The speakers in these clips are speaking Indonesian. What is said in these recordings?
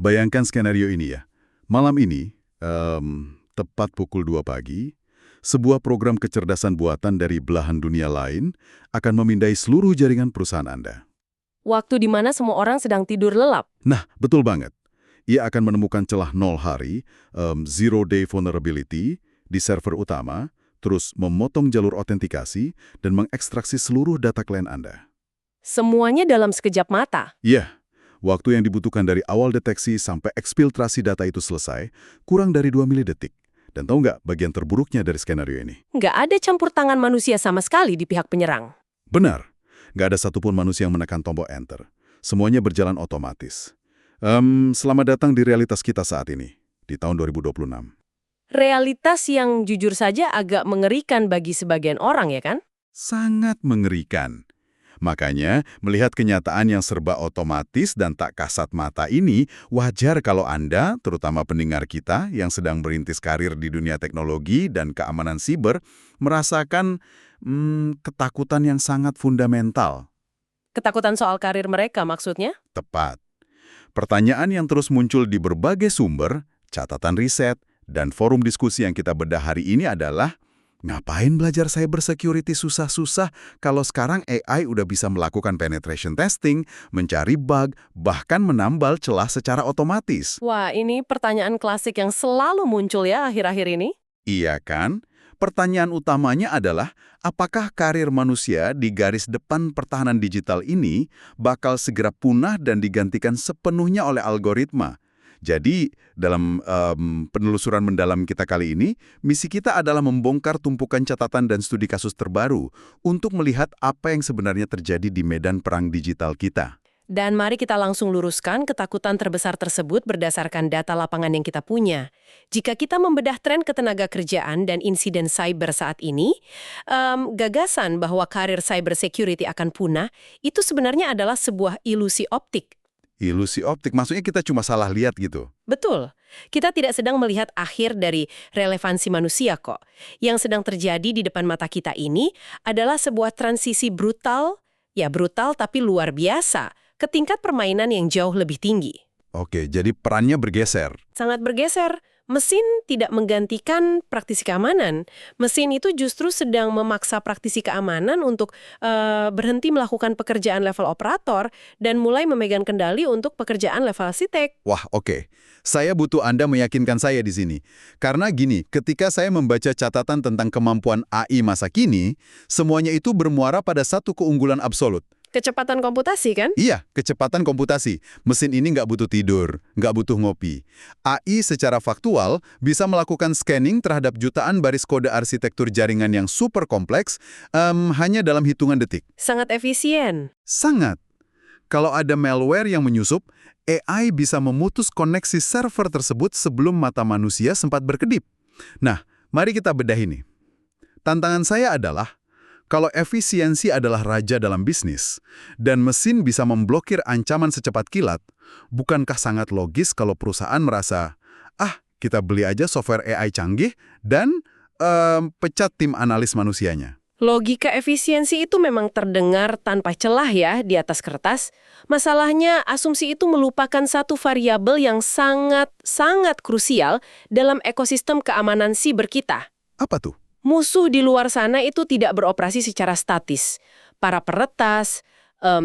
Bayangkan skenario ini ya. Malam ini, tepat pukul 2 pagi, sebuah program kecerdasan buatan dari belahan dunia lain akan memindai seluruh jaringan perusahaan Anda. Waktu di mana semua orang sedang tidur lelap. Nah, betul banget. Ia akan menemukan celah 0 hari, zero day vulnerability, di server utama, terus memotong jalur autentikasi dan mengekstraksi seluruh data klien Anda. Semuanya dalam sekejap mata. Iya, waktu yang dibutuhkan dari awal deteksi sampai eksfiltrasi data itu selesai, kurang dari 2 milidetik. Dan tahu nggak bagian terburuknya dari skenario ini? Nggak ada campur tangan manusia sama sekali di pihak penyerang. Benar, nggak ada satupun manusia yang menekan tombol enter. Semuanya berjalan otomatis. Selamat datang di realitas kita saat ini, di tahun 2026. Realitas yang jujur saja agak mengerikan bagi sebagian orang, ya kan? Sangat mengerikan. Makanya, melihat kenyataan yang serba otomatis dan tak kasat mata ini, wajar kalau Anda, terutama pendengar kita yang sedang merintis karir di dunia teknologi dan keamanan siber, merasakan ketakutan yang sangat fundamental. Ketakutan soal karir mereka maksudnya? Tepat. Pertanyaan yang terus muncul di berbagai sumber, catatan riset, dan forum diskusi yang kita bedah hari ini adalah, ngapain belajar cybersecurity susah-susah kalau sekarang AI udah bisa melakukan penetration testing, mencari bug, bahkan menambal celah secara otomatis? Wah, ini pertanyaan klasik yang selalu muncul ya akhir-akhir ini. Iya kan? Pertanyaan utamanya adalah, apakah karir manusia di garis depan pertahanan digital ini bakal segera punah dan digantikan sepenuhnya oleh algoritma? Jadi, dalam penelusuran mendalam kita kali ini, misi kita adalah membongkar tumpukan catatan dan studi kasus terbaru untuk melihat apa yang sebenarnya terjadi di medan perang digital kita. Dan mari kita langsung luruskan ketakutan terbesar tersebut berdasarkan data lapangan yang kita punya. Jika kita membedah tren ketenaga kerjaan dan insiden cyber saat ini, gagasan bahwa karir cyber security akan punah, itu sebenarnya adalah sebuah ilusi optik. Ilusi optik, maksudnya kita cuma salah lihat gitu? Betul. Kita tidak sedang melihat akhir dari relevansi manusia kok. Yang sedang terjadi di depan mata kita ini adalah sebuah transisi brutal, ya brutal tapi luar biasa, ke tingkat permainan yang jauh lebih tinggi. Oke, jadi perannya bergeser. Sangat bergeser. Mesin tidak menggantikan praktisi keamanan. Mesin itu justru sedang memaksa praktisi keamanan untuk berhenti melakukan pekerjaan level operator dan mulai memegang kendali untuk pekerjaan level arsitek. Wah, oke. Saya butuh Anda meyakinkan saya di sini. Karena gini, ketika saya membaca catatan tentang kemampuan AI masa kini, semuanya itu bermuara pada satu keunggulan absolut. Kecepatan komputasi kan? Iya, kecepatan komputasi. Mesin ini nggak butuh tidur, nggak butuh ngopi. AI secara faktual bisa melakukan scanning terhadap jutaan baris kode arsitektur jaringan yang super kompleks hanya dalam hitungan detik. Sangat efisien. Sangat. Kalau ada malware yang menyusup, AI bisa memutus koneksi server tersebut sebelum mata manusia sempat berkedip. Nah, mari kita bedah ini. Tantangan saya adalah, kalau efisiensi adalah raja dalam bisnis, dan mesin bisa memblokir ancaman secepat kilat, bukankah sangat logis kalau perusahaan merasa, kita beli aja software AI canggih dan pecat tim analis manusianya? Logika efisiensi itu memang terdengar tanpa celah ya di atas kertas. Masalahnya, asumsi itu melupakan satu variabel yang sangat krusial dalam ekosistem keamanan siber kita. Apa tuh? Musuh di luar sana itu tidak beroperasi secara statis. Para peretas,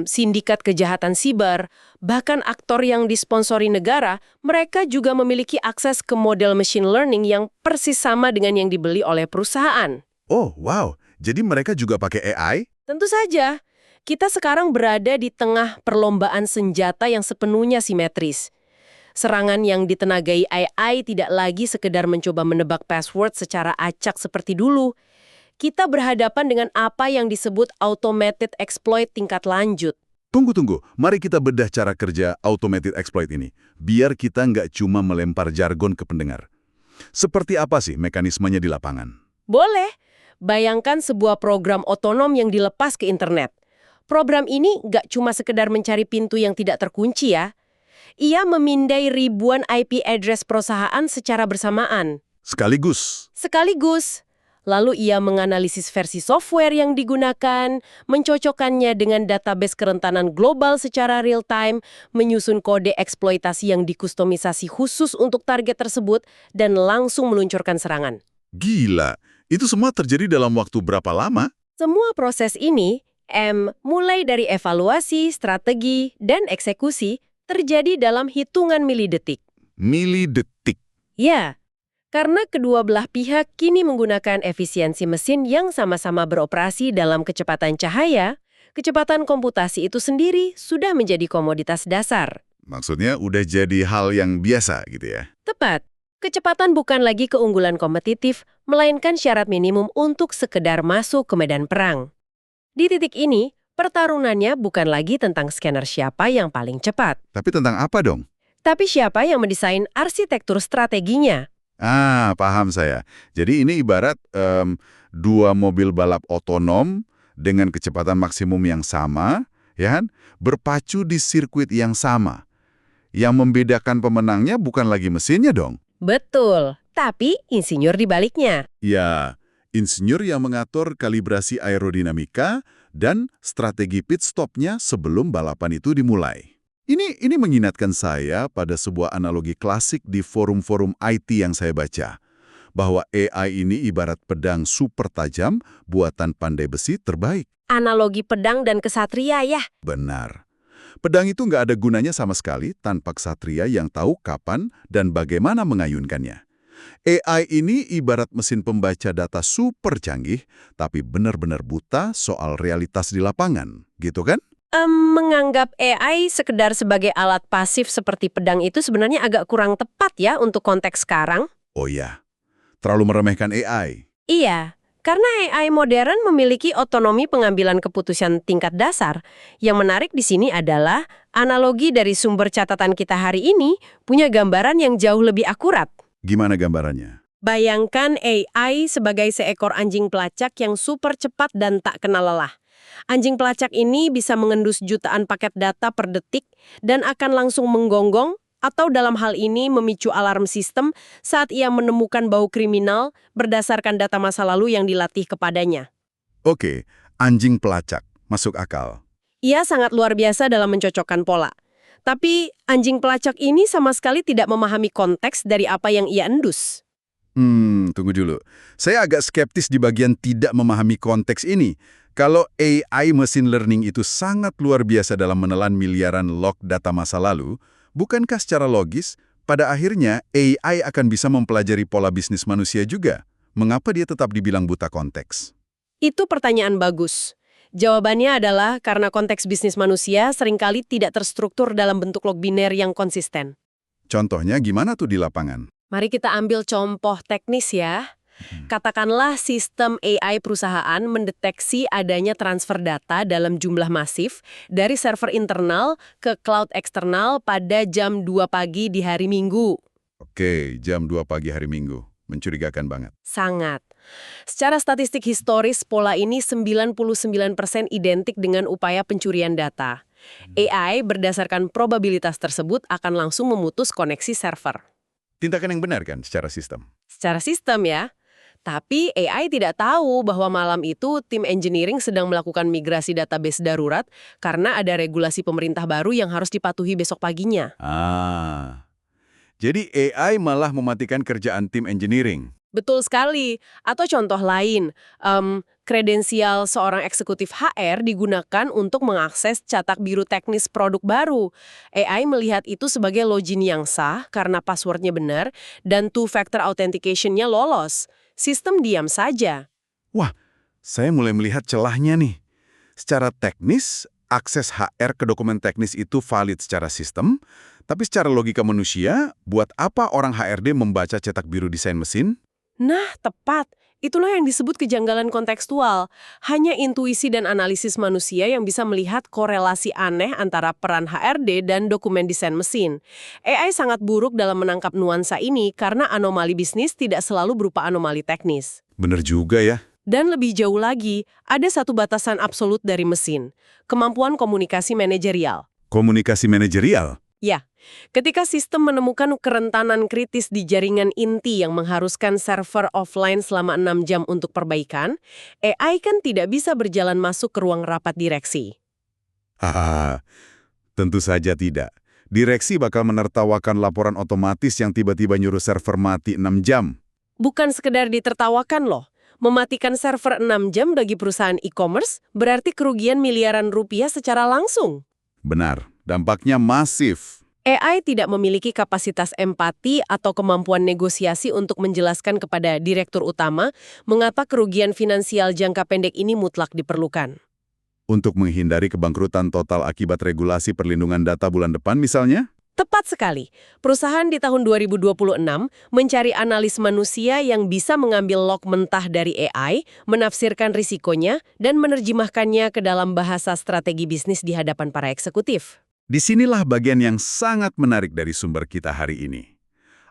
sindikat kejahatan siber, bahkan aktor yang disponsori negara, mereka juga memiliki akses ke model machine learning yang persis sama dengan yang dibeli oleh perusahaan. Oh, wow. Jadi mereka juga pakai AI? Tentu saja. Kita sekarang berada di tengah perlombaan senjata yang sepenuhnya simetris. Serangan yang ditenagai AI tidak lagi sekedar mencoba menebak password secara acak seperti dulu. Kita berhadapan dengan apa yang disebut automated exploit tingkat lanjut. Tunggu. Mari kita bedah cara kerja automated exploit ini. Biar kita nggak cuma melempar jargon ke pendengar. Seperti apa sih mekanismenya di lapangan? Boleh. Bayangkan sebuah program otonom yang dilepas ke internet. Program ini nggak cuma sekedar mencari pintu yang tidak terkunci ya. Ia memindai ribuan IP address perusahaan secara bersamaan. Sekaligus. Lalu ia menganalisis versi software yang digunakan, mencocokkannya dengan database kerentanan global secara real-time, menyusun kode eksploitasi yang dikustomisasi khusus untuk target tersebut, dan langsung meluncurkan serangan. Gila, itu semua terjadi dalam waktu berapa lama? Semua proses ini, mulai dari evaluasi, strategi, dan eksekusi, terjadi dalam hitungan milidetik. Milidetik. Ya, karena kedua belah pihak kini menggunakan efisiensi mesin yang sama-sama beroperasi dalam kecepatan cahaya, kecepatan komputasi itu sendiri sudah menjadi komoditas dasar. Maksudnya udah jadi hal yang biasa gitu ya? Tepat. Kecepatan bukan lagi keunggulan kompetitif, melainkan syarat minimum untuk sekedar masuk ke medan perang. Di titik ini, pertarungannya bukan lagi tentang scanner siapa yang paling cepat, Tapi tentang apa dong? tapi siapa yang mendesain arsitektur strateginya. Paham saya. Jadi ini ibarat dua mobil balap otonom dengan kecepatan maksimum yang sama, ya kan? Berpacu di sirkuit yang sama. Yang membedakan pemenangnya bukan lagi mesinnya dong. Betul, tapi insinyur di baliknya. Ya, insinyur yang mengatur kalibrasi aerodinamika dan strategi pit stopnya sebelum balapan itu dimulai. Ini mengingatkan saya pada sebuah analogi klasik di forum-forum IT yang saya baca, bahwa AI ini ibarat pedang super tajam buatan pandai besi terbaik. Analogi pedang dan kesatria ya. Benar. Pedang itu nggak ada gunanya sama sekali tanpa ksatria yang tahu kapan dan bagaimana mengayunkannya. AI ini ibarat mesin pembaca data super canggih, tapi benar-benar buta soal realitas di lapangan, gitu kan? Menganggap AI sekedar sebagai alat pasif seperti pedang itu sebenarnya agak kurang tepat ya untuk konteks sekarang. Oh ya, terlalu meremehkan AI. Iya, karena AI modern memiliki otonomi pengambilan keputusan tingkat dasar. Yang menarik di sini adalah analogi dari sumber catatan kita hari ini punya gambaran yang jauh lebih akurat. Gimana gambarannya? Bayangkan AI sebagai seekor anjing pelacak yang super cepat dan tak kenal lelah. Anjing pelacak ini bisa mengendus jutaan paket data per detik dan akan langsung menggonggong atau dalam hal ini memicu alarm sistem saat ia menemukan bau kriminal berdasarkan data masa lalu yang dilatih kepadanya. Oke, anjing pelacak. Masuk akal. Ia sangat luar biasa dalam mencocokkan pola. Tapi anjing pelacak ini sama sekali tidak memahami konteks dari apa yang ia endus. Tunggu dulu. Saya agak skeptis di bagian tidak memahami konteks ini. Kalau AI machine learning itu sangat luar biasa dalam menelan miliaran log data masa lalu, bukankah secara logis, pada akhirnya AI akan bisa mempelajari pola bisnis manusia juga? Mengapa dia tetap dibilang buta konteks? Itu pertanyaan bagus. Jawabannya adalah karena konteks bisnis manusia seringkali tidak terstruktur dalam bentuk log biner yang konsisten. Contohnya gimana tuh di lapangan? Mari kita ambil contoh teknis ya. Katakanlah sistem AI perusahaan mendeteksi adanya transfer data dalam jumlah masif dari server internal ke cloud eksternal pada jam 2 pagi di hari Minggu. Oke, jam 2 pagi hari Minggu. Mencurigakan banget. Sangat. Secara statistik historis, pola ini 99% identik dengan upaya pencurian data. AI berdasarkan probabilitas tersebut akan langsung memutus koneksi server. Tindakan yang benar kan secara sistem? Secara sistem ya. Tapi AI tidak tahu bahwa malam itu tim engineering sedang melakukan migrasi database darurat karena ada regulasi pemerintah baru yang harus dipatuhi besok paginya. Jadi AI malah mematikan kerjaan tim engineering. Betul sekali. Atau contoh lain, kredensial seorang eksekutif HR digunakan untuk mengakses cetak biru teknis produk baru. AI melihat itu sebagai login yang sah karena passwordnya benar dan two-factor authentication-nya lolos. Sistem diam saja. Wah, saya mulai melihat celahnya nih. Secara teknis, akses HR ke dokumen teknis itu valid secara sistem, tapi secara logika manusia, buat apa orang HRD membaca cetak biru desain mesin? Nah, tepat. Itulah yang disebut kejanggalan kontekstual. Hanya intuisi dan analisis manusia yang bisa melihat korelasi aneh antara peran HRD dan dokumen desain mesin. AI sangat buruk dalam menangkap nuansa ini karena anomali bisnis tidak selalu berupa anomali teknis. Bener juga ya. Dan lebih jauh lagi, ada satu batasan absolut dari mesin, kemampuan komunikasi manajerial. Komunikasi manajerial? Ya, ketika sistem menemukan kerentanan kritis di jaringan inti yang mengharuskan server offline selama 6 jam untuk perbaikan, AI kan tidak bisa berjalan masuk ke ruang rapat direksi. Hahaha, tentu saja tidak. Direksi bakal menertawakan laporan otomatis yang tiba-tiba nyuruh server mati 6 jam. Bukan sekedar ditertawakan loh. Mematikan server 6 jam bagi perusahaan e-commerce berarti kerugian miliaran rupiah secara langsung. Benar, dampaknya masif. AI tidak memiliki kapasitas empati atau kemampuan negosiasi untuk menjelaskan kepada direktur utama mengapa kerugian finansial jangka pendek ini mutlak diperlukan. Untuk menghindari kebangkrutan total akibat regulasi perlindungan data bulan depan misalnya? Tepat sekali. Perusahaan di tahun 2026 mencari analis manusia yang bisa mengambil log mentah dari AI, menafsirkan risikonya, dan menerjemahkannya ke dalam bahasa strategi bisnis di hadapan para eksekutif. Disinilah bagian yang sangat menarik dari sumber kita hari ini.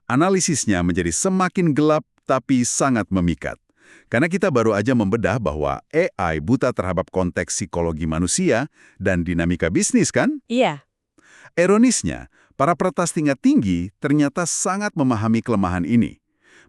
Analisisnya menjadi semakin gelap tapi sangat memikat. Karena kita baru aja membedah bahwa AI buta terhadap konteks psikologi manusia dan dinamika bisnis kan? Iya. Ironisnya, para peretas tingkat tinggi ternyata sangat memahami kelemahan ini.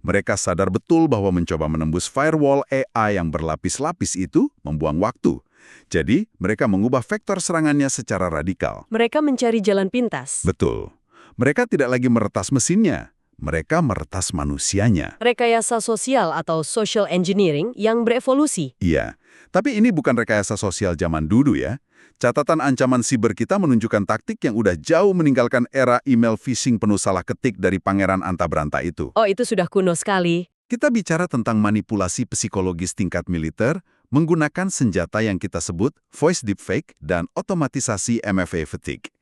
Mereka sadar betul bahwa mencoba menembus firewall AI yang berlapis-lapis itu membuang waktu. Jadi, mereka mengubah vektor serangannya secara radikal. Mereka mencari jalan pintas. Betul. Mereka tidak lagi meretas mesinnya. Mereka meretas manusianya. Rekayasa sosial atau social engineering yang berevolusi. Iya, tapi ini bukan rekayasa sosial zaman dulu ya. Catatan ancaman siber kita menunjukkan taktik yang udah jauh meninggalkan era email phishing penuh salah ketik dari Pangeran Antabranta itu. Oh, itu sudah kuno sekali. Kita bicara tentang manipulasi psikologis tingkat militer menggunakan senjata yang kita sebut voice deepfake dan otomatisasi MFA fatigue.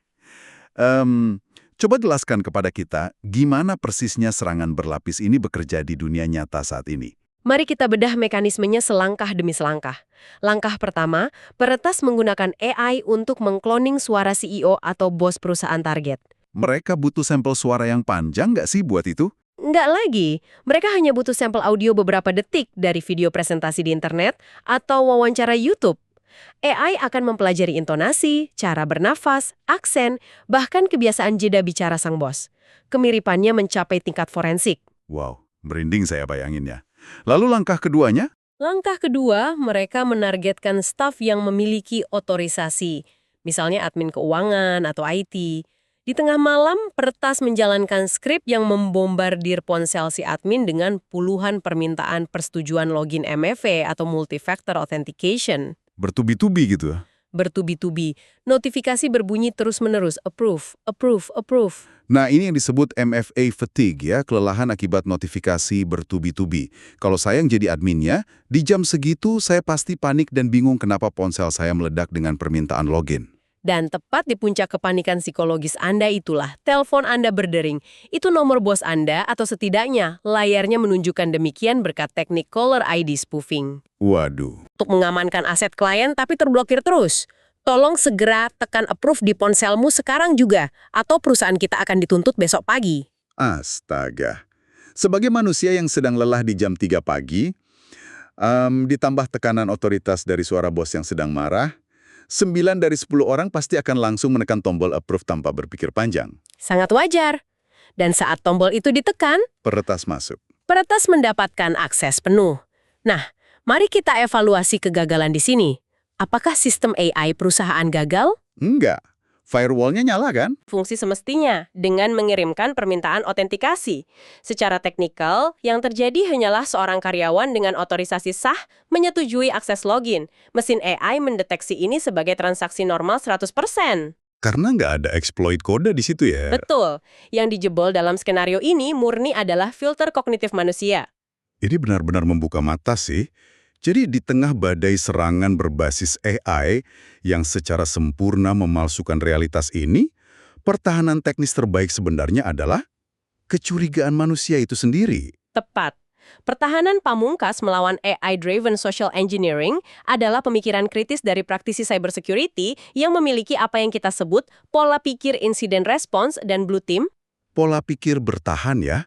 Coba jelaskan kepada kita gimana persisnya serangan berlapis ini bekerja di dunia nyata saat ini. Mari kita bedah mekanismenya selangkah demi selangkah. Langkah pertama, peretas menggunakan AI untuk mengkloning suara CEO atau bos perusahaan target. Mereka butuh sampel suara yang panjang nggak sih buat itu? Nggak lagi, mereka hanya butuh sampel audio beberapa detik dari video presentasi di internet atau wawancara YouTube. AI akan mempelajari intonasi, cara bernafas, aksen, bahkan kebiasaan jeda bicara sang bos. Kemiripannya mencapai tingkat forensik. Wow, merinding saya bayanginnya. Lalu langkah keduanya? Langkah kedua, mereka menargetkan staf yang memiliki otorisasi, misalnya admin keuangan atau IT. Di tengah malam, peretas menjalankan skrip yang membombardir ponsel si admin dengan puluhan permintaan persetujuan login MFA atau multi-factor authentication. Bertubi-tubi gitu. Bertubi-tubi, notifikasi berbunyi terus-menerus, approve, approve, approve. Nah, ini yang disebut MFA fatigue ya, kelelahan akibat notifikasi bertubi-tubi. Kalau saya yang jadi adminnya, di jam segitu saya pasti panik dan bingung kenapa ponsel saya meledak dengan permintaan login. Dan tepat di puncak kepanikan psikologis Anda itulah, telepon Anda berdering. Itu nomor bos Anda atau setidaknya layarnya menunjukkan demikian berkat teknik caller ID spoofing. Waduh. Untuk mengamankan aset klien tapi terblokir terus. Tolong segera tekan approve di ponselmu sekarang juga, atau perusahaan kita akan dituntut besok pagi. Astaga. Sebagai manusia yang sedang lelah di jam 3 pagi, ditambah tekanan otoritas dari suara bos yang sedang marah, 9 dari 10 orang pasti akan langsung menekan tombol approve tanpa berpikir panjang. Sangat wajar. Dan saat tombol itu ditekan, Peretas masuk. peretas mendapatkan akses penuh. Nah, mari kita evaluasi kegagalan di sini. Apakah sistem AI perusahaan gagal? Enggak. Firewall-nya nyala kan? Fungsi semestinya dengan mengirimkan permintaan autentikasi. Secara teknikal, yang terjadi hanyalah seorang karyawan dengan otorisasi sah menyetujui akses login. Mesin AI mendeteksi ini sebagai transaksi normal 100%. Karena nggak ada exploit kode di situ ya. Betul. Yang dijebol dalam skenario ini murni adalah filter kognitif manusia. Ini benar-benar membuka mata sih. Jadi di tengah badai serangan berbasis AI yang secara sempurna memalsukan realitas ini, pertahanan teknis terbaik sebenarnya adalah kecurigaan manusia itu sendiri. Tepat. Pertahanan pamungkas melawan AI-driven social engineering adalah pemikiran kritis dari praktisi cybersecurity yang memiliki apa yang kita sebut pola pikir incident response dan blue team. Pola pikir bertahan ya.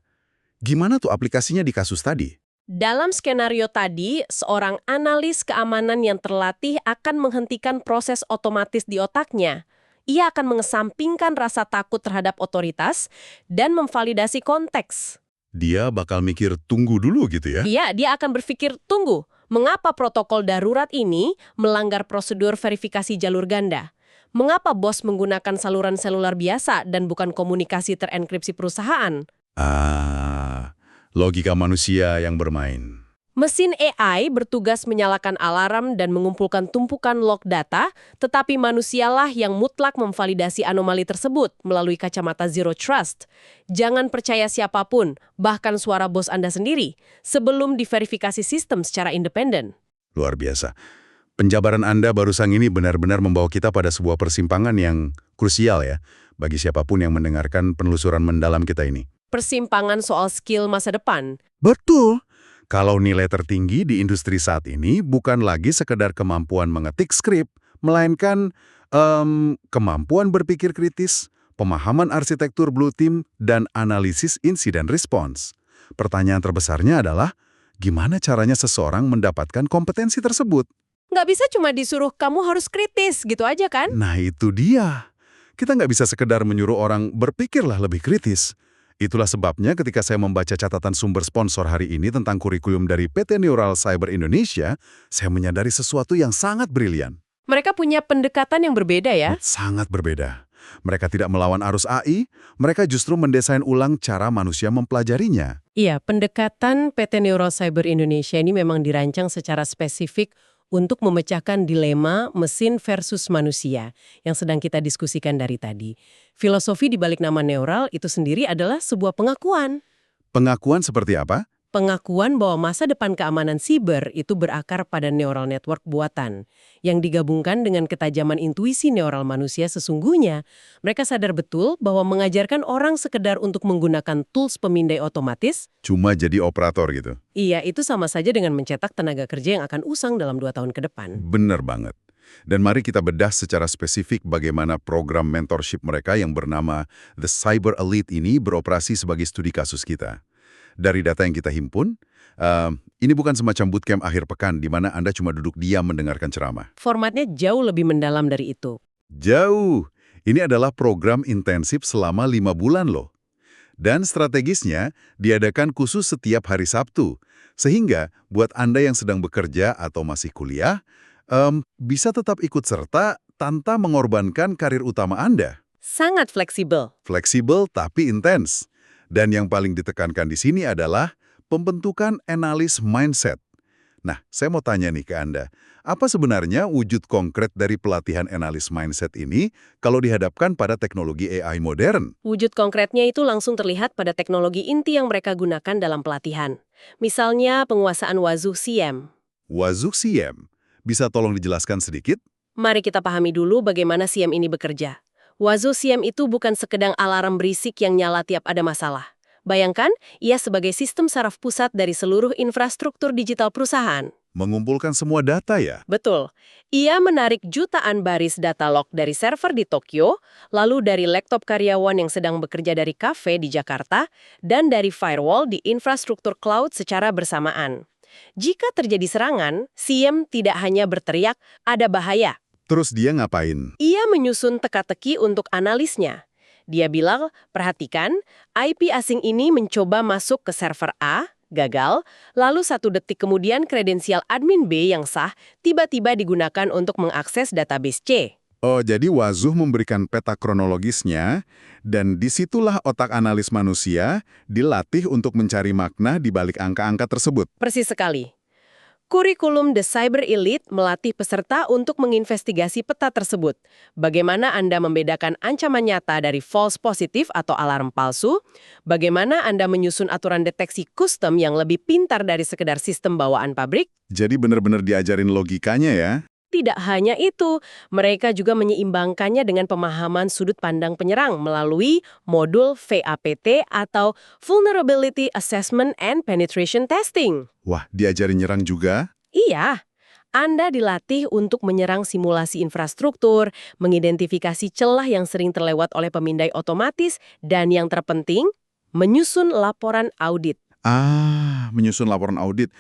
Gimana tuh aplikasinya di kasus tadi? Dalam skenario tadi, seorang analis keamanan yang terlatih akan menghentikan proses otomatis di otaknya. Ia akan mengesampingkan rasa takut terhadap otoritas dan memvalidasi konteks. Dia bakal mikir tunggu dulu gitu ya? Iya, dia akan berpikir, tunggu, mengapa protokol darurat ini melanggar prosedur verifikasi jalur ganda? Mengapa bos menggunakan saluran seluler biasa dan bukan komunikasi terenkripsi perusahaan? Logika manusia yang bermain. Mesin AI bertugas menyalakan alarm dan mengumpulkan tumpukan log data, tetapi manusialah yang mutlak memvalidasi anomali tersebut melalui kacamata Zero Trust. Jangan percaya siapapun, bahkan suara bos Anda sendiri, sebelum diverifikasi sistem secara independen. Luar biasa. Penjabaran Anda barusan ini benar-benar membawa kita pada sebuah persimpangan yang krusial ya, bagi siapapun yang mendengarkan penelusuran mendalam kita ini. Persimpangan soal skill masa depan. Betul. Kalau nilai tertinggi di industri saat ini bukan lagi sekedar kemampuan mengetik skrip, melainkan kemampuan berpikir kritis, pemahaman arsitektur blue team, dan analisis insiden response. Pertanyaan terbesarnya adalah, gimana caranya seseorang mendapatkan kompetensi tersebut? Nggak bisa cuma disuruh kamu harus kritis, gitu aja kan? Nah itu dia. Kita nggak bisa sekedar menyuruh orang berpikirlah lebih kritis. Itulah sebabnya ketika saya membaca catatan sumber sponsor hari ini tentang kurikulum dari PT Neural Cyber Indonesia, saya menyadari sesuatu yang sangat brilian. Mereka punya pendekatan yang berbeda ya? Sangat berbeda. Mereka tidak melawan arus AI, mereka justru mendesain ulang cara manusia mempelajarinya. Iya, pendekatan PT Neural Cyber Indonesia ini memang dirancang secara spesifik untuk memecahkan dilema mesin versus manusia yang sedang kita diskusikan dari tadi. Filosofi di balik nama neural itu sendiri adalah sebuah pengakuan. Pengakuan seperti apa? Pengakuan bahwa masa depan keamanan siber itu berakar pada neural network buatan, yang digabungkan dengan ketajaman intuisi neural manusia sesungguhnya. Mereka sadar betul bahwa mengajarkan orang sekedar untuk menggunakan tools pemindai otomatis, Cuma jadi operator gitu. iya, itu sama saja dengan mencetak tenaga kerja yang akan usang dalam 2 tahun ke depan. Benar banget. Dan mari kita bedah secara spesifik bagaimana program mentorship mereka yang bernama The Cyber Elite ini beroperasi sebagai studi kasus kita. Dari data yang kita himpun, ini bukan semacam bootcamp akhir pekan di mana Anda cuma duduk diam mendengarkan ceramah. Formatnya jauh lebih mendalam dari itu. Jauh! Ini adalah program intensif selama 5 bulan loh. Dan strategisnya diadakan khusus setiap hari Sabtu. Sehingga buat Anda yang sedang bekerja atau masih kuliah, bisa tetap ikut serta tanpa mengorbankan karir utama Anda. Sangat fleksibel. Fleksibel tapi intens. Dan yang paling ditekankan di sini adalah pembentukan analis mindset. Nah, saya mau tanya nih ke Anda, apa sebenarnya wujud konkret dari pelatihan analis mindset ini kalau dihadapkan pada teknologi AI modern? Wujud konkretnya itu langsung terlihat pada teknologi inti yang mereka gunakan dalam pelatihan. Misalnya penguasaan Wazoo CM. Wazoo CM, bisa tolong dijelaskan sedikit? Mari kita pahami dulu bagaimana CM ini bekerja. Wazoo CM itu bukan sekedar alarm berisik yang nyala tiap ada masalah. Bayangkan, ia sebagai sistem saraf pusat dari seluruh infrastruktur digital perusahaan. Mengumpulkan semua data ya? Betul. Ia menarik jutaan baris data log dari server di Tokyo, lalu dari laptop karyawan yang sedang bekerja dari kafe di Jakarta, dan dari firewall di infrastruktur cloud secara bersamaan. Jika terjadi serangan, CM tidak hanya berteriak, ada bahaya. Terus dia ngapain? Ia menyusun teka-teki untuk analisnya. Dia bilang, perhatikan, IP asing ini mencoba masuk ke server A, gagal, lalu 1 detik kemudian kredensial admin B yang sah tiba-tiba digunakan untuk mengakses database C. Oh, jadi Wazoo memberikan peta kronologisnya, dan disitulah otak analis manusia dilatih untuk mencari makna di balik angka-angka tersebut. Persis sekali. Kurikulum The Cyber Elite melatih peserta untuk menginvestigasi peta tersebut. Bagaimana Anda membedakan ancaman nyata dari false positif atau alarm palsu? Bagaimana Anda menyusun aturan deteksi custom yang lebih pintar dari sekedar sistem bawaan pabrik? Jadi benar-benar diajarin logikanya ya? Tidak hanya itu, mereka juga menyeimbangkannya dengan pemahaman sudut pandang penyerang melalui modul VAPT atau Vulnerability Assessment and Penetration Testing. Wah, diajarin nyerang juga? Iya, Anda dilatih untuk menyerang simulasi infrastruktur, mengidentifikasi celah yang sering terlewat oleh pemindai otomatis, dan yang terpenting, menyusun laporan audit. Menyusun laporan audit.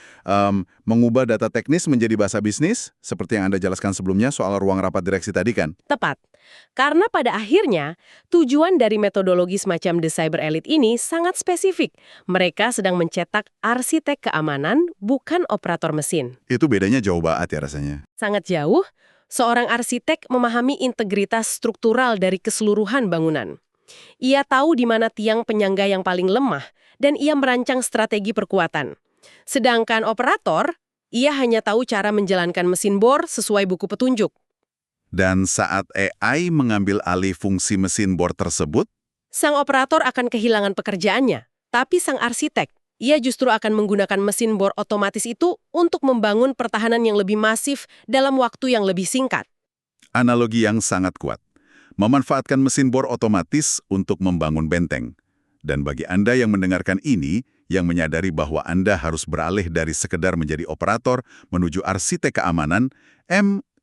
Mengubah data teknis menjadi bahasa bisnis, seperti yang Anda jelaskan sebelumnya soal ruang rapat direksi tadi kan? Tepat. Karena pada akhirnya, tujuan dari metodologi semacam The Cyber Elite ini sangat spesifik. Mereka sedang mencetak arsitek keamanan, bukan operator mesin. Itu bedanya jauh banget ya rasanya. Sangat jauh, seorang arsitek memahami integritas struktural dari keseluruhan bangunan. Ia tahu di mana tiang penyangga yang paling lemah, dan ia merancang strategi perkuatan. Sedangkan operator, ia hanya tahu cara menjalankan mesin bor sesuai buku petunjuk. Dan saat AI mengambil alih fungsi mesin bor tersebut, Sang operator akan kehilangan pekerjaannya, tapi sang arsitek, ia justru akan menggunakan mesin bor otomatis itu untuk membangun pertahanan yang lebih masif dalam waktu yang lebih singkat. analogi yang sangat kuat. Memanfaatkan mesin bor otomatis untuk membangun benteng. Dan bagi Anda yang mendengarkan ini, yang menyadari bahwa Anda harus beralih dari sekedar menjadi operator menuju arsitek keamanan,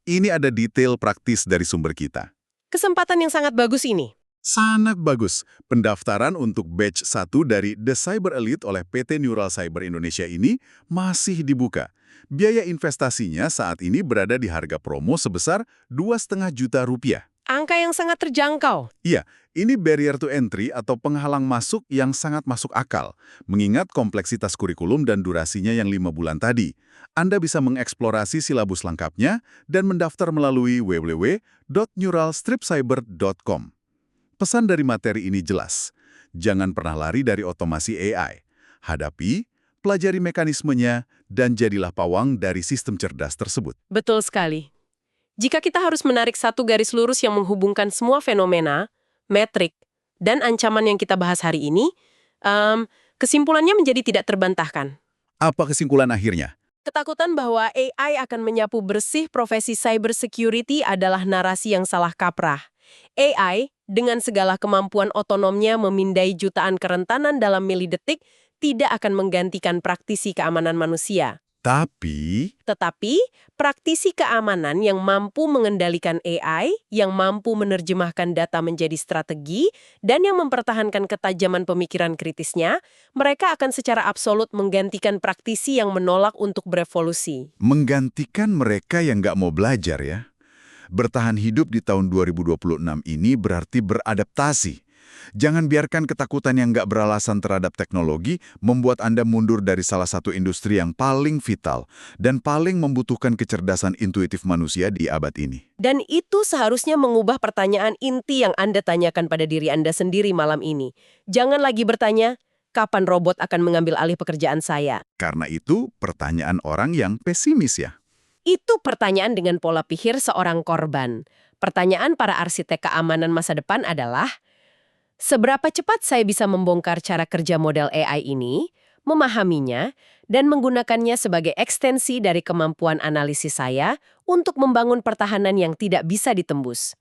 ini ada detail praktis dari sumber kita. Kesempatan yang sangat bagus ini. Sangat bagus. Pendaftaran untuk batch 1 dari The Cyber Elite oleh PT Neural Cyber Indonesia ini masih dibuka. Biaya investasinya saat ini berada di harga promo sebesar Rp2,5 juta. Angka yang sangat terjangkau. Iya, ini barrier to entry atau penghalang masuk yang sangat masuk akal. Mengingat kompleksitas kurikulum dan durasinya yang 5 bulan tadi. Anda bisa mengeksplorasi silabus lengkapnya dan mendaftar melalui www.neuralstripcyber.com. Pesan dari materi ini jelas. Jangan pernah lari dari otomasi AI. Hadapi, pelajari mekanismenya, dan jadilah pawang dari sistem cerdas tersebut. Betul sekali. Jika kita harus menarik satu garis lurus yang menghubungkan semua fenomena, metrik, dan ancaman yang kita bahas hari ini, kesimpulannya menjadi tidak terbantahkan. Apa kesimpulan akhirnya? Ketakutan bahwa AI akan menyapu bersih profesi cybersecurity adalah narasi yang salah kaprah. AI, dengan segala kemampuan otonomnya memindai jutaan kerentanan dalam milidetik, tidak akan menggantikan praktisi keamanan manusia. Tetapi, praktisi keamanan yang mampu mengendalikan AI, yang mampu menerjemahkan data menjadi strategi, dan yang mempertahankan ketajaman pemikiran kritisnya, mereka akan secara absolut menggantikan praktisi yang menolak untuk berevolusi. Menggantikan mereka yang nggak mau belajar ya. Bertahan hidup di tahun 2026 ini berarti beradaptasi. Jangan biarkan ketakutan yang nggak beralasan terhadap teknologi membuat Anda mundur dari salah satu industri yang paling vital dan paling membutuhkan kecerdasan intuitif manusia di abad ini. Dan itu seharusnya mengubah pertanyaan inti yang Anda tanyakan pada diri Anda sendiri malam ini. Jangan lagi bertanya, kapan robot akan mengambil alih pekerjaan saya? Karena itu pertanyaan orang yang pesimis ya. Itu pertanyaan dengan pola pikir seorang korban. Pertanyaan para arsitek keamanan masa depan adalah, seberapa cepat saya bisa membongkar cara kerja model AI ini, memahaminya, dan menggunakannya sebagai ekstensi dari kemampuan analisis saya untuk membangun pertahanan yang tidak bisa ditembus.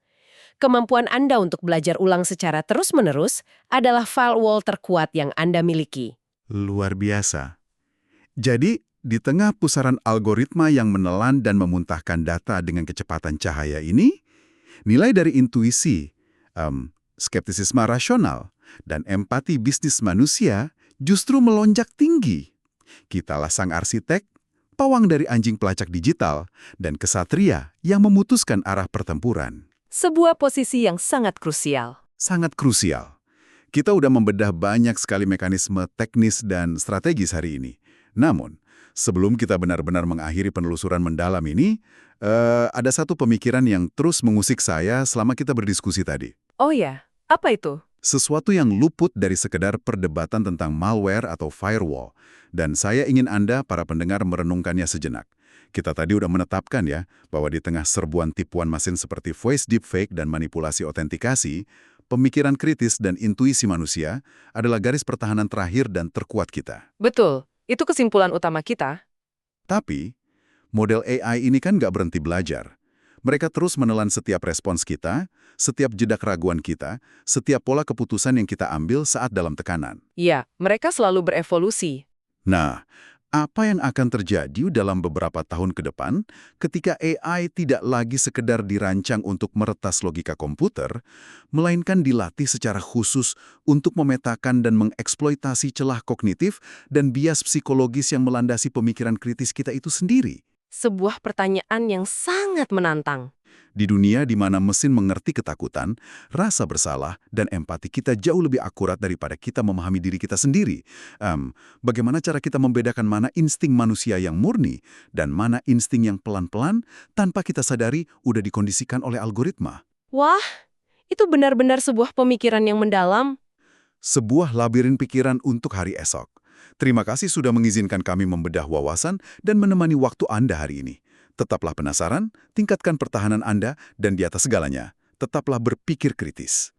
Kemampuan Anda untuk belajar ulang secara terus-menerus adalah firewall terkuat yang Anda miliki. Luar biasa. Jadi, di tengah pusaran algoritma yang menelan dan memuntahkan data dengan kecepatan cahaya ini, nilai dari intuisi, skeptisisme rasional, dan empati bisnis manusia justru melonjak tinggi. Kitalah sang arsitek, pawang dari anjing pelacak digital, dan kesatria yang memutuskan arah pertempuran. Sebuah posisi yang sangat krusial. Sangat krusial. Kita udah membedah banyak sekali mekanisme teknis dan strategis hari ini. Namun, sebelum kita benar-benar mengakhiri penelusuran mendalam ini, ada satu pemikiran yang terus mengusik saya selama kita berdiskusi tadi. Oh ya, apa itu? Sesuatu yang luput dari sekedar perdebatan tentang malware atau firewall. Dan saya ingin Anda, para pendengar, merenungkannya sejenak. Kita tadi udah menetapkan ya, bahwa di tengah serbuan tipuan mesin seperti voice deepfake dan manipulasi otentikasi, pemikiran kritis dan intuisi manusia adalah garis pertahanan terakhir dan terkuat kita. Betul, itu kesimpulan utama kita. Tapi, model AI ini kan nggak berhenti belajar. Mereka terus menelan setiap respons kita, setiap jeda keraguan kita, setiap pola keputusan yang kita ambil saat dalam tekanan. Iya, mereka selalu berevolusi. Nah, Apa yang akan terjadi dalam beberapa tahun ke depan ketika AI tidak lagi sekedar dirancang untuk meretas logika komputer, melainkan dilatih secara khusus untuk memetakan dan mengeksploitasi celah kognitif dan bias psikologis yang melandasi pemikiran kritis kita itu sendiri? Sebuah pertanyaan yang sangat menantang. Di dunia di mana mesin mengerti ketakutan, rasa bersalah, dan empati kita jauh lebih akurat daripada kita memahami diri kita sendiri. Bagaimana cara kita membedakan mana insting manusia yang murni dan mana insting yang pelan-pelan tanpa kita sadari udah dikondisikan oleh algoritma? Wah, itu benar-benar sebuah pemikiran yang mendalam. Sebuah labirin pikiran untuk hari esok. Terima kasih sudah mengizinkan kami membedah wawasan dan menemani waktu Anda hari ini. Tetaplah penasaran, tingkatkan pertahanan Anda, dan di atas segalanya, tetaplah berpikir kritis.